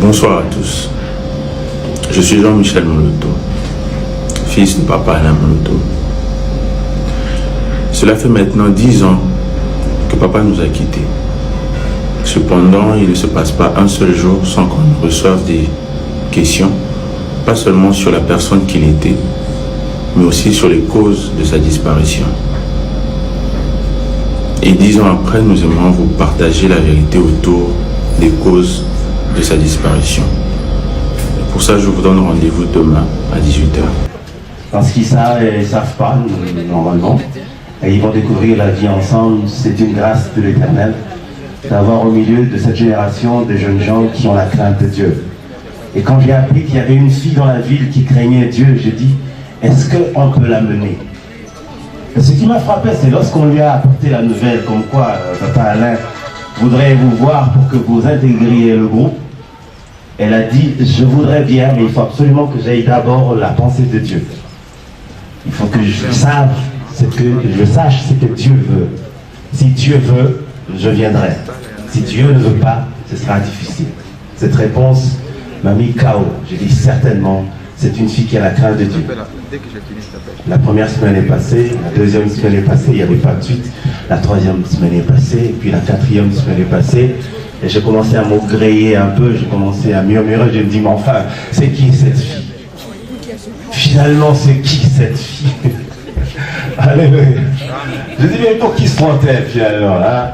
Bonsoir à tous. Je suis Jean-Michel Moloto, fils de papa Alain Moloto. Cela fait maintenant 10 ans que papa nous a quittés. Cependant, il ne se passe pas un seul jour sans qu'on reçoive des questions, pas seulement sur la personne qu'il était, mais aussi sur les causes de sa disparition. Et 10 ans après, nous aimerions vous partager la vérité autour des causes de sa disparition. Et pour ça, je vous donne rendez-vous demain à 18h. Parce qu'ils savent et ils ne savent pas, normalement. Et ils vont découvrir la vie ensemble. C'est une grâce de l'Éternel d'avoir au milieu de cette génération des jeunes gens qui ont la crainte de Dieu. Et quand j'ai appris qu'il y avait une fille dans la ville qui craignait Dieu, j'ai dit, est-ce qu'on peut la mener? Et ce qui m'a frappé, c'est lorsqu'on lui a apporté la nouvelle, comme quoi papa Alain voudrait vous voir pour que vous intégriez le groupe. Elle a dit, je voudrais bien, mais il faut absolument que j'aille d'abord la pensée de Dieu. Il faut que je sache ce que Dieu veut. Si Dieu veut, je viendrai. Si Dieu ne veut pas, ce sera difficile. Cette réponse m'a mis KO. J'ai dit certainement, c'est une fille qui a la crainte de Dieu. La première semaine est passée, la deuxième semaine est passée, il n'y avait pas de suite. La troisième semaine est passée, et puis la quatrième semaine est passée. Et j'ai commencé à m'augréer un peu, j'ai commencé à murmurer, je me dis, mais enfin, c'est qui cette fille? Finalement, c'est qui cette fille? Alléluia. Je dis, mais pour qui se prend-elle finalement hein?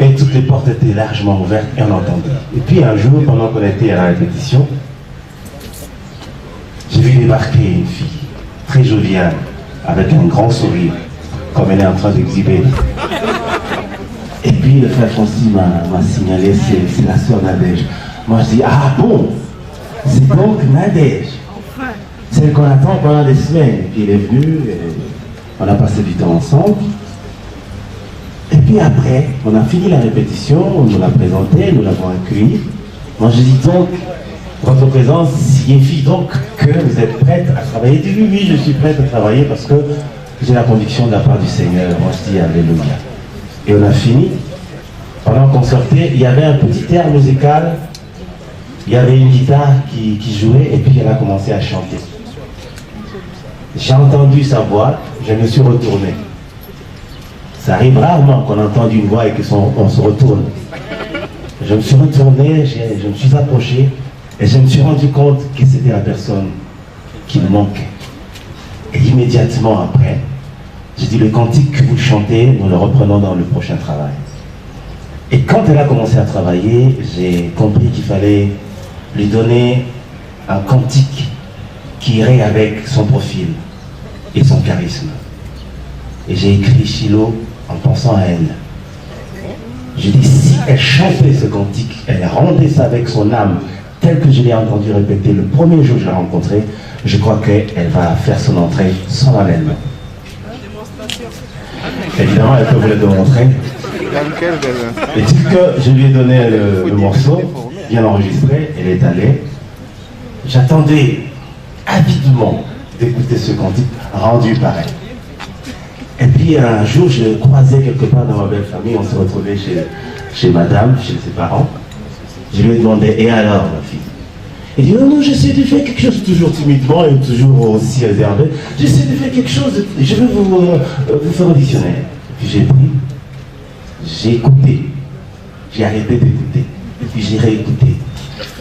Et toutes les portes étaient largement ouvertes et on entendait. Et puis un jour, pendant qu'on était à la répétition, j'ai vu débarquer une fille très joviale, avec un grand sourire, comme elle est en train d'exhiber. Et puis le frère Francis m'a signalé, c'est la sœur Nadège. Moi je dis, ah bon, c'est donc Nadège, celle qu'on attend pendant des semaines. Et puis elle est venue, on a passé du temps ensemble. Et puis après, on a fini la répétition, on nous l'a présentée, nous l'avons accueillie. Moi je dis donc, votre présence signifie donc que vous êtes prête à travailler. Je dis oui, je suis prête à travailler parce que j'ai la conviction de la part du Seigneur. Moi je dis alléluia. Et on a fini. Pendant qu'on sortait, il y avait un petit air musical, il y avait une guitare qui jouait et puis elle a commencé à chanter. J'ai entendu sa voix, je me suis retourné. Ça arrive rarement qu'on entende une voix et qu'on se retourne. Je me suis retourné, je me suis approché et je me suis rendu compte que c'était la personne qui me manquait. Et immédiatement après, j'ai dit, le cantique que vous chantez, nous le reprenons dans le prochain travail. Et quand elle a commencé à travailler, j'ai compris qu'il fallait lui donner un cantique qui irait avec son profil et son charisme. Et j'ai écrit Shiloh en pensant à elle. J'ai dit, si elle chantait ce cantique, elle rendait ça avec son âme, tel que je l'ai entendu répéter le premier jour que je l'ai rencontrée, je crois qu'elle va faire son entrée sans haleine. Évidemment, elle peut vous le démontrer. Et dites que je lui ai donné le morceau, bien enregistré, elle est allée. J'attendais avidement d'écouter ce cantique rendu par elle. Et puis un jour, je croisais quelque part dans ma belle famille, on se retrouvait chez madame, chez ses parents. Je lui ai demandé, et alors ma fille? Elle dit, non, j'essaie de faire quelque chose, toujours timidement et toujours aussi réservé. J'essaie de faire quelque chose, je veux vous faire auditionner. Puis j'ai pris, j'ai écouté, j'ai arrêté d'écouter, et puis j'ai réécouté.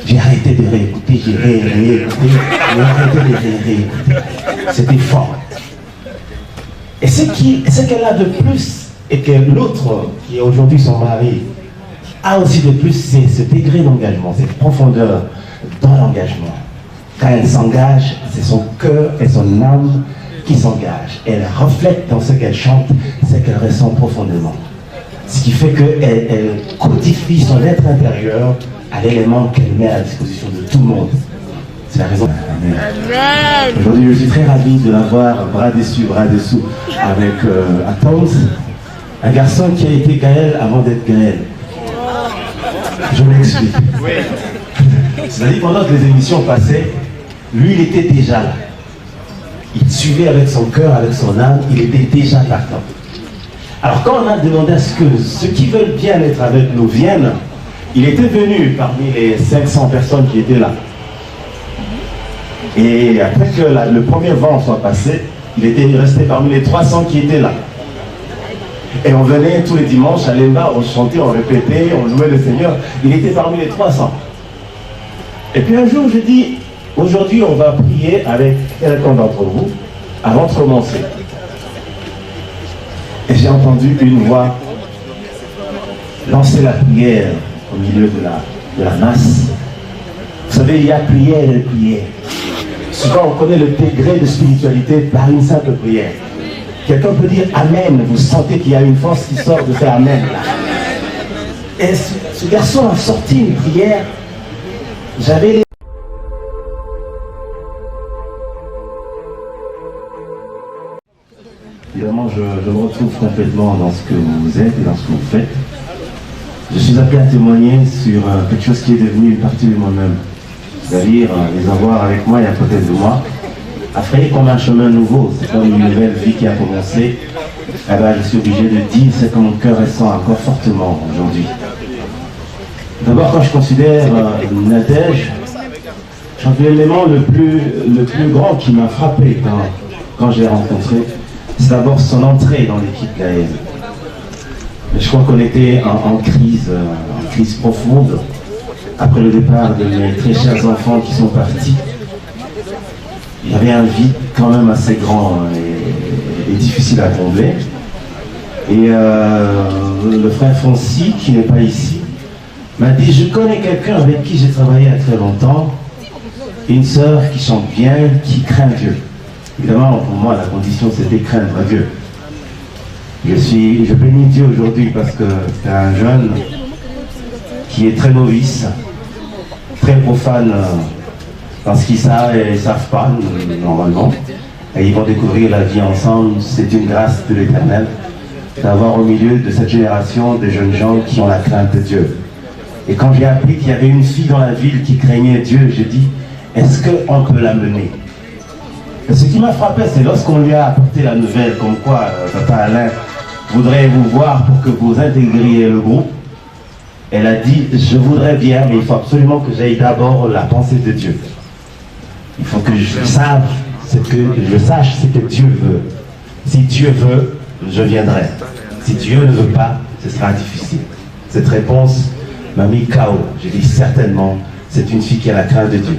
J'ai arrêté de réécouter, j'ai réécouté, j'ai arrêté de réécouter. C'était fort. Et ce qu'elle a de plus, et que l'autre, qui est aujourd'hui son mari, a aussi de plus, c'est ce degré d'engagement, cette profondeur dans l'engagement. Quand elle s'engage, c'est son cœur et son âme qui s'engagent. Elle reflète dans ce qu'elle chante, ce qu'elle ressent profondément. Ce qui fait qu'elle codifie son être intérieur à l'élément qu'elle met à la disposition de tout le monde. C'est la raison. Amen. Aujourd'hui, je suis très ravi de l'avoir bras dessus, bras dessous avec Atons, un garçon qui a été Gaël avant d'être Gaël. Je m'explique. C'est-à-dire pendant que les émissions passaient, lui, il était déjà là. Il suivait avec son cœur, avec son âme, il était déjà partant. Alors quand on a demandé à ce que ceux qui veulent bien être avec nous viennent, Il était venu parmi les 500 personnes qui étaient là. Et après que le premier vent soit passé, il était resté parmi les 300 qui étaient là. Et on venait tous les dimanches à l'Emba, on chantait, on répétait, on louait le Seigneur. Il était parmi les 300. Et puis un jour, je dis, aujourd'hui, on va prier avec quelqu'un d'entre vous avant de commencer. Et j'ai entendu une voix lancer la prière au milieu de la masse. Vous savez, il y a prière et prière. Souvent, on connaît le degré de spiritualité par une simple prière. Quelqu'un peut dire Amen. Vous sentez qu'il y a une force qui sort de faire Amen. Là. Et ce garçon a sorti une prière. J'avais les... Évidemment, je me retrouve complètement dans ce que vous êtes et dans ce que vous faites. Je suis appelé à témoigner sur quelque chose qui est devenu une partie de moi-même. C'est-à-dire les avoir avec moi et à côté de moi, a frayer comme un chemin nouveau. C'est comme une nouvelle vie qui a commencé. Eh ben, je suis obligé de dire ce que mon cœur ressent encore fortement aujourd'hui. D'abord, quand je considère Nadège, je crois que l'élément le plus grand qui m'a frappé quand je l'ai rencontré, c'est d'abord son entrée dans l'équipe d'AES. Je crois qu'on était en crise profonde, après le départ de mes très chers enfants qui sont partis. Il y avait un vide quand même assez grand et difficile à combler. Et le frère Fonsi, qui n'est pas ici, m'a dit, je connais quelqu'un avec qui j'ai travaillé il y a très longtemps, une sœur qui chante bien, qui craint Dieu. Évidemment, pour moi, la condition, c'était craindre Dieu. Je bénis Dieu aujourd'hui parce que c'est un jeune qui est très novice, très profane dans ce qu'ils savent et ils ne savent pas, normalement. Et ils vont découvrir la vie ensemble. C'est une grâce de l'Éternel d'avoir au milieu de cette génération des jeunes gens qui ont la crainte de Dieu. Et quand j'ai appris qu'il y avait une fille dans la ville qui craignait Dieu, j'ai dit, est-ce qu'on peut la mener? Et ce qui m'a frappé, c'est lorsqu'on lui a apporté la nouvelle, comme quoi Papa Alain voudrait vous voir pour que vous intégriez le groupe. Elle a dit, je voudrais bien, mais il faut absolument que j'aille d'abord la pensée de Dieu. Il faut que je sache ce que Dieu veut. Si Dieu veut, je viendrai. Si Dieu ne veut pas, ce sera difficile. Cette réponse m'a mis KO. J'ai dit certainement, c'est une fille qui a la crainte de Dieu.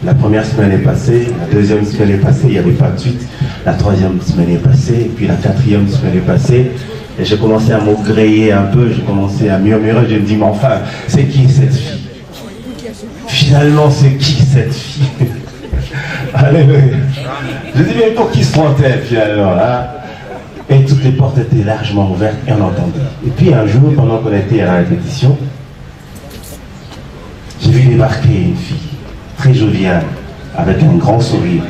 La première semaine est passée, la deuxième semaine est passée, il n'y avait pas de suite. La troisième semaine est passée, puis la quatrième semaine est passée. Et j'ai commencé à m'augréer un peu, j'ai commencé à murmurer, je me dis, mais enfin, c'est qui cette fille? Finalement, c'est qui cette fille? Alléluia. Je dis, mais pour qui se prend-elle finalement hein? Et toutes les portes étaient largement ouvertes et on entendait. Et puis un jour, pendant qu'on était à la répétition, j'ai vu débarquer une fille très joviale, avec un grand sourire,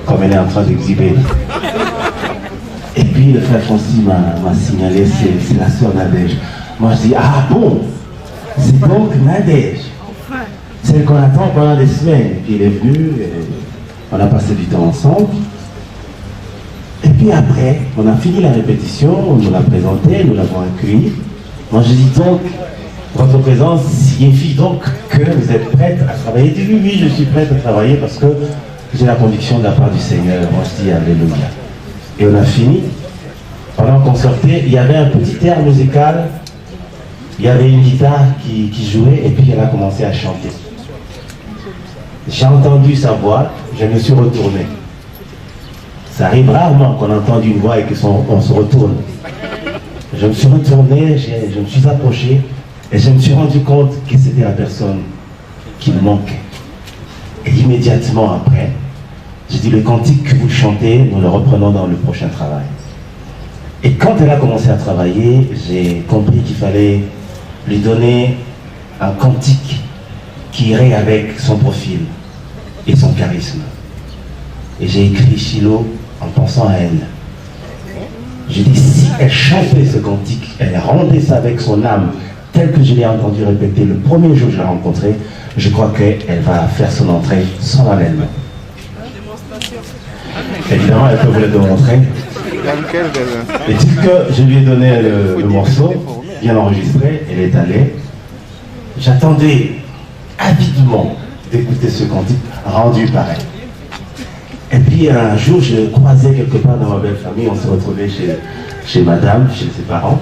comme elle est en train d'exhiber. Et puis le frère Francis m'a signalé, c'est la sœur Nadège. Moi je dis, ah bon, c'est donc Nadège, celle qu'on attend pendant des semaines. Et puis elle est venue, on a passé du temps ensemble. Et puis après, on a fini la répétition, on nous l'a présentée, nous l'avons accueillie. Moi je dis donc, votre présence signifie donc que vous êtes prête à travailler. Je dis oui, je suis prête à travailler parce que j'ai la conviction de la part du Seigneur. Moi je dis alléluia. Et on a fini. Pendant qu'on sortait, il y avait un petit air musical, il y avait une guitare qui jouait et puis elle a commencé à chanter. J'ai entendu sa voix, je me suis retourné. Ça arrive rarement qu'on entende une voix et qu'on se retourne. Je me suis retourné, je me suis approché et je me suis rendu compte que c'était la personne qui me manquait. Et immédiatement après, j'ai dit, le cantique que vous chantez, nous le reprenons dans le prochain travail. Et quand elle a commencé à travailler, j'ai compris qu'il fallait lui donner un cantique qui irait avec son profil et son charisme. Et j'ai écrit Shiloh en pensant à elle. J'ai dit, si elle chantait ce cantique, elle rendait ça avec son âme, tel que je l'ai entendu répéter le premier jour que je l'ai rencontrée, je crois qu'elle va faire son entrée sans moi-même. Évidemment, elle peut vous le démontrer. Et dit que je lui ai donné le morceau, bien enregistré, elle est allée, j'attendais avidement d'écouter ce cantique rendu par elle. Et puis un jour, je le croisais quelque part dans ma belle famille, on se retrouvait chez madame, chez ses parents.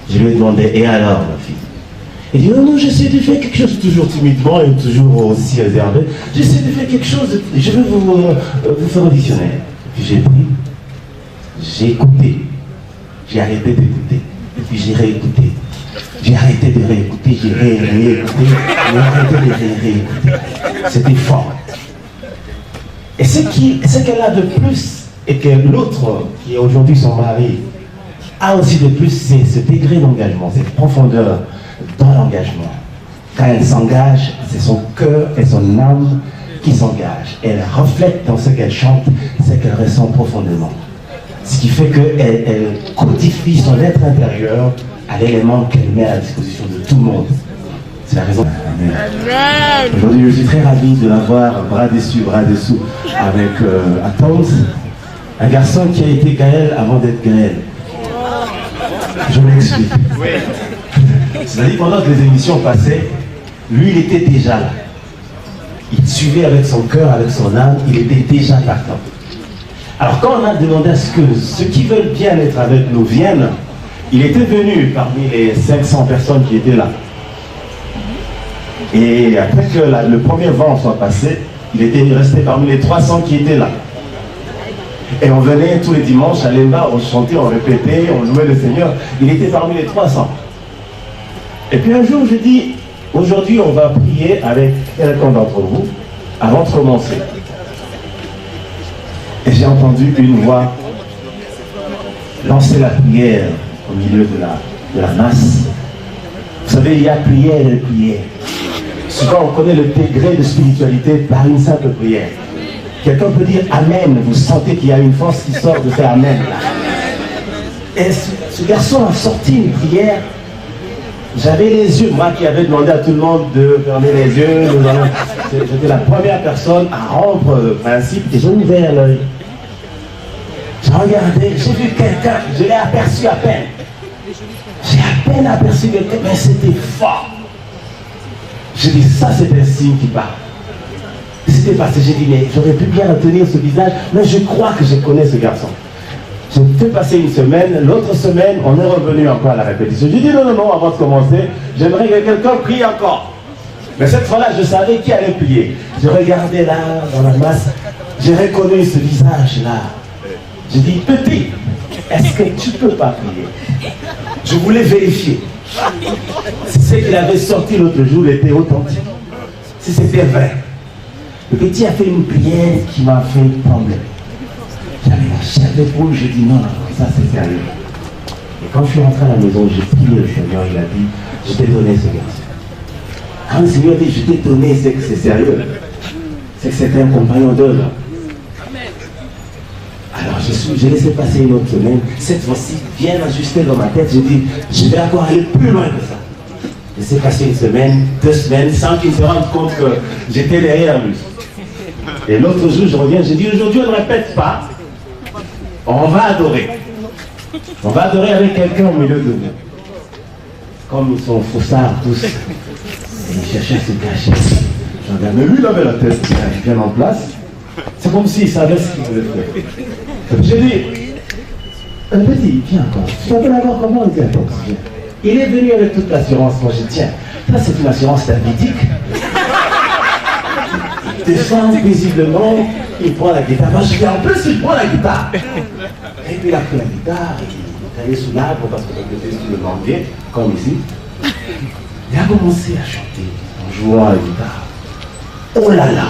Je lui ai demandé, et alors ma fille? Il dit, non, j'essaie de faire quelque chose, toujours timidement et toujours aussi réservé. J'essaie de faire quelque chose, je veux vous faire auditionner. Puis j'ai pris, j'ai écouté, j'ai arrêté d'écouter, et puis j'ai réécouté. J'ai arrêté de réécouter, j'ai réécouté, j'ai arrêté de réécouter. C'était fort. Et ce qu'elle a de plus, et que l'autre, qui est aujourd'hui son mari, a aussi de plus, c'est ce degré d'engagement, cette profondeur dans l'engagement. Quand elle s'engage, c'est son cœur et son âme qui s'engagent. Elle reflète dans ce qu'elle chante, ce qu'elle ressent profondément. Ce qui fait qu'elle codifie son être intérieur à l'élément qu'elle met à la disposition de tout le monde. C'est la raison. Amen. Aujourd'hui, je suis très ravi de l'avoir bras dessus, bras dessous avec Atoms, un garçon qui a été Gaël avant d'être Gaël. Je m'explique. C'est-à-dire pendant que les émissions passaient, lui, il était déjà là. Il suivait avec son cœur, avec son âme, il était déjà partant. Alors quand on a demandé à ce que ceux qui veulent bien être avec nous viennent, il était venu parmi les 500 personnes qui étaient là. Et après que le premier vent soit passé, il était resté parmi les 300 qui étaient là. Et on venait tous les dimanches à l'Emba, on chantait, on répétait, on louait le Seigneur. Il était parmi les 300. Et puis un jour, je dis, aujourd'hui, on va prier avec quelqu'un d'entre vous avant de commencer. Et j'ai entendu une voix lancer la prière au milieu de la masse. Vous savez, il y a prière et prière. Souvent, on connaît le degré de spiritualité par une simple prière. Quelqu'un peut dire Amen. Vous sentez qu'il y a une force qui sort de faire Amen. Et ce garçon a sorti une prière. J'avais les yeux, moi qui avais demandé à tout le monde de fermer les yeux. J'étais la première personne à rompre le principe et j'ai ouvert l'œil. J'ai regardé, j'ai vu quelqu'un, je l'ai aperçu à peine. J'ai à peine aperçu quelqu'un, mais c'était fort. J'ai dit, ça c'est un signe qui parle. C'était passé, j'ai dit, mais j'aurais pu bien retenir ce visage, mais je crois que je connais ce garçon. J'ai fait passer une semaine, l'autre semaine, on est revenu encore à la répétition. J'ai dit, non, avant de commencer, j'aimerais que quelqu'un prie encore. Mais cette fois-là, je savais qui allait prier. Je regardais là, dans la masse, j'ai reconnu ce visage-là. J'ai dit, petit, est-ce que tu peux pas prier? Je voulais vérifier. Si ce qu'il avait sorti l'autre jour était authentique. Si c'était vrai. Le petit a fait une prière qui m'a fait trembler. J'avais la chair d'épaule, j'ai dit non, ça c'est sérieux. Et quand je suis rentré à la maison, j'ai prié le Seigneur, il a dit, je t'ai donné ce garçon. Quand le Seigneur dit, je t'ai donné, c'est que c'est sérieux. C'est que c'est un compagnon d'œuvre. Alors j'ai laissé passer une autre semaine. Cette fois-ci, bien ajusté dans ma tête, j'ai dit, je vais encore aller plus loin que ça. J'ai laissé passer une semaine, 2 semaines, sans qu'il se rende compte que j'étais derrière lui. Et l'autre jour, je reviens, j'ai dit, aujourd'hui, on ne répète pas. On va adorer. On va adorer avec quelqu'un au milieu de nous. Comme ils sont faussards tous. Et ils cherchaient à se cacher. Je regarde, mais lui, il avait la tête bien en place. C'est comme s'il savait ce qu'il voulait faire. J'ai dit, petit, viens encore. Tu t'appelles alors comment? Il dit, attends, viens. Il est venu avec toute l'assurance. Moi, je dis, tiens, ça c'est une assurance davidique. Il descend paisiblement, il prend la guitare. Moi, je dis, en plus, il prend la guitare. Et puis, il a pris la guitare, il est allé sous l'arbre parce que c'était sur le manguier, comme ici. Il a commencé à chanter en jouant à la guitare. Oh là là!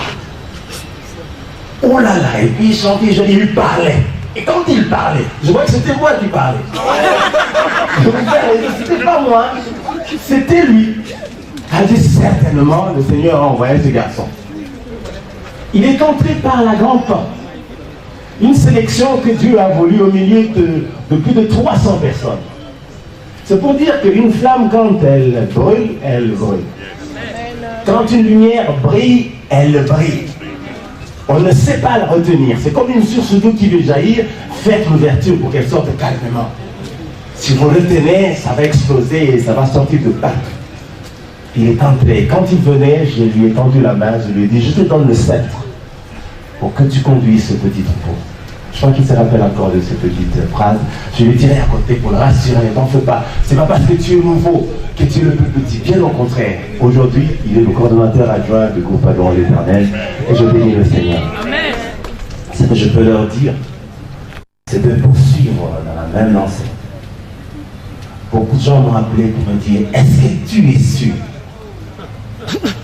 Oh là là! Et puis, il chantait, il lui parlait. Et quand il parlait, je vois que c'était moi qui parlais. C'était pas moi, c'était lui. Elle dit certainement, le Seigneur a envoyé ce garçon. Il est entré par la grande porte. Une sélection que Dieu a voulu au milieu de plus de 300 personnes. C'est pour dire qu'une flamme, quand elle brûle, elle brûle. Quand une lumière brille, elle brille. On ne sait pas la retenir. C'est comme une source d'eau qui veut jaillir. Faites l'ouverture pour qu'elle sorte calmement. Si vous retenez, ça va exploser et ça va sortir de partout. il est entré. Quand il venait, je lui ai tendu la main, je lui ai dit, je te donne le sceptre pour que tu conduises ce petit troupeau. Je crois qu'il se rappelle encore de cette petite phrase. Je lui dirai à côté pour le rassurer, t'en fais pas. C'est pas parce que tu es nouveau que tu es le plus petit. Bien au contraire. Aujourd'hui, il est le coordonnateur adjoint du groupe Adorant l'Éternel et je bénis le Seigneur. Amen. Ce que je peux leur dire, c'est de poursuivre dans la même lancée. Beaucoup de gens m'ont appelé pour me dire, est-ce que tu es sûr?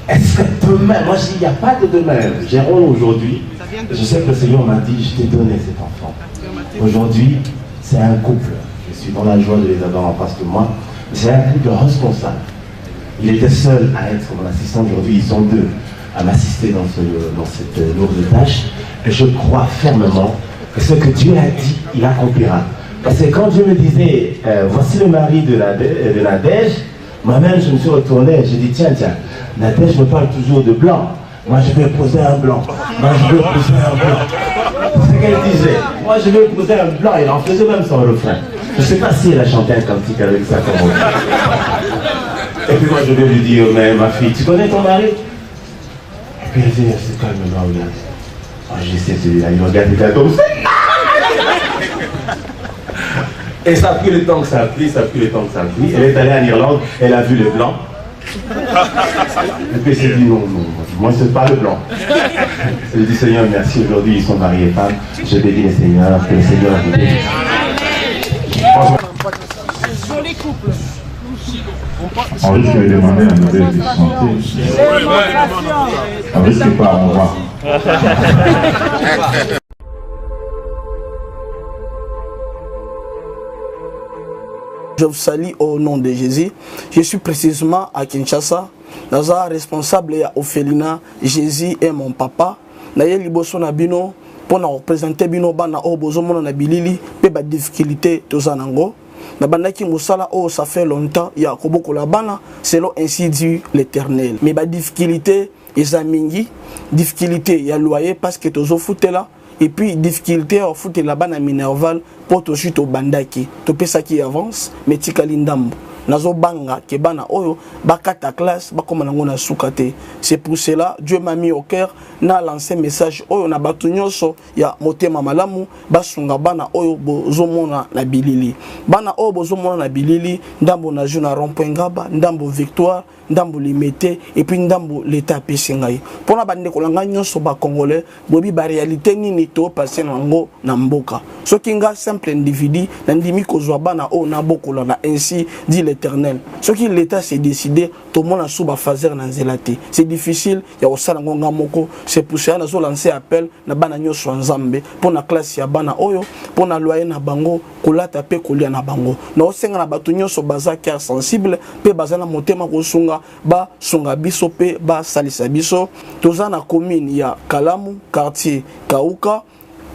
Est-ce que demain, moi je dis, il n'y a pas de demain. Jérôme aujourd'hui, je sais que le Seigneur m'a dit, je t'ai donné cet enfant. Aujourd'hui, c'est un couple. Je suis dans la joie de les avoir en face de moi. C'est un couple responsable. Il était seul à être mon assistant. Aujourd'hui, ils sont deux à m'assister dans cette lourde tâche. Et je crois fermement que ce que Dieu a dit, il accomplira. Parce que quand Dieu me disait, voici le mari de Nadège, moi-même je me suis retourné et j'ai dit, tiens, Nadège me parle toujours de blanc. Moi je vais poser un blanc. Moi je vais poser un blanc. C'est ce qu'elle disait. Moi je vais poser un blanc. Elle en faisait même son refrain. Je ne sais pas si elle a chanté un cantique avec ça comme moi. Et puis moi je vais lui dire, mais ma fille, tu connais ton mari? Et puis elle dit, c'est calmement, regarde. Moi je sais celui-là, il regarde les gars comme ça. Et ça a pris le temps que ça a pris, ça a pris le temps que ça a pris. Elle est allée en Irlande, elle a vu le blanc. Et puis elle s'est dit non, moi c'est pas le blanc. Elle dit Seigneur, merci, aujourd'hui ils sont mariés femmes. Je bénis le Seigneur, que le Seigneur vous bénisse. Joli couple. On risque de demander à Nadège de chanter. On risque pas, on va. Je vous salue au nom de Jésus. Je suis précisément à Kinshasa. Naza responsable à Ophelina. Jésus est mon papa. Naye liboso na bino pour na représenter bino bana o bozomona na bilili pe ba difficulté tozanango. Na bandaki musala o ça fait longtemps ya kobokola bana selon ainsi dit l'Éternel. Mais ba difficulté ezamingi, difficulté ya loyer parce que tozo futela. Et puis difficulté à foutre là-bas na Minerval pour to chute au bandaki to pesa qui avance mais tikali ndambo nazo banga ke bana oyo bakata classe bakoma nango na sukate. C'est pour cela Dieu m'a mis au cœur na lancé message oyo na batu nyonso ya motema malamu basunga bana oyo bozomona na bilili bana oyo bozomona na bilili ndambo na juna rond-point Ngaba ndambo Victoire ndambo limité et puis ndambo l'état pesingai pona bande kolanga nyonso ba congolais bobi ba réalité nini to passer nango na mboka soki nga simple individu na ndimi kozwa bana o na bokola na ainsi dit l'Éternel soki l'état s'est décidé to mona suba fazer na nzelate c'est difficile ya osala ngonga moko c'est pour ça nazo lancer appel na bana nyonso nzambe pona classe ya bana oyo pona loyer na bango kolata pe kolia na bango na osenga na batu nyonso baza cœur sensible pe bazana motema kosunga ba sunga biso pe ba salisa biso toza na commune ya Kalamu quartier Kauka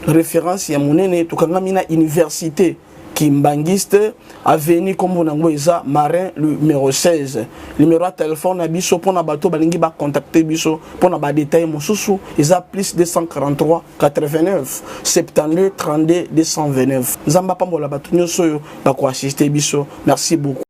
référence ya monene tokangami na université Kimbangiste avenue comme nango eza Marin numéro 16 numéro de téléphone na biso pona bato balingi ba contacter biso pona ba détail mosusu eza plus 243 89 72 32 229 nzamba pambola bato nyonso ba ko assister biso merci beaucoup.